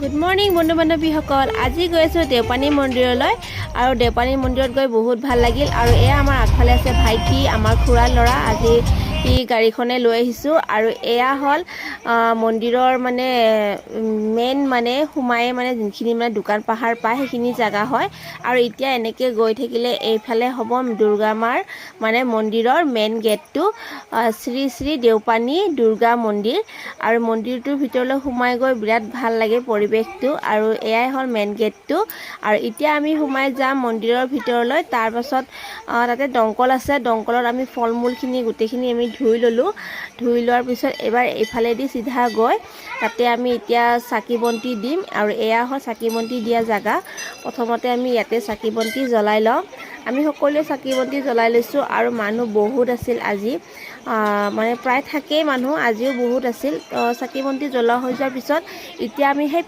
Good morning বন্ধু বান্ধৱীসকল। আজি গৈ আছোঁ দেওপানী মন্দিৰলৈ আৰু দেওপানী মন্দিৰত গৈ বহুত ভাল লাগিল। আৰু এয়া আমাৰ আগফালে আছে ভাইটি, আমাৰ খুৰাৰ ল'ৰা। আজি গাড়ীখনে লৈ আহিছোঁ আৰু এয়া হ'ল মন্দিৰৰ মেইন সোমাই যোনখিনি দোকান পাহাৰ পায় সেইখিনি জেগা হয়। আৰু এতিয়া এনেকৈ গৈ থাকিলে এইফালে হ'ব দুৰ্গা মাৰ মন্দিৰৰ মেইন গেটটো, শ্ৰী শ্ৰী দেওপানী দুৰ্গা মন্দিৰ। আৰু মন্দিৰটোৰ ভিতৰলৈ সোমাই গৈ বিৰাট ভাল লাগে পৰিৱেশটো। আৰু এয়াই হ'ল মেইন গেটটো। আৰু এতিয়া আমি সোমাই যাম মন্দিৰৰ ভিতৰলৈ। তাৰ পাছত তাতে দংকল আছে, দংকলত আমি ফল মূলখিনি গোটেইখিনি আমি ধুই ল'লোঁ। ধুই লোৱাৰ পিছত এবাৰ এইফালেদি চিধা গৈ তাতে আমি এতিয়া চাকি বন্তি দিম। আৰু এয়া হ'ল চাকি বন্তি দিয়া জেগা। প্ৰথমতে আমি ইয়াতে চাকি বন্তি জ্বলাই লওঁ। আমি সকলোৱে চাকি বন্তি জ্বলাই লৈছোঁ আৰু মানুহ বহুত আছিল আজি, প্ৰায় থাকেই মানুহ, আজিও বহুত আছিল। চাকি বন্তি জ্বলোৱা হৈ যোৱাৰ পিছত এতিয়া আমি সেই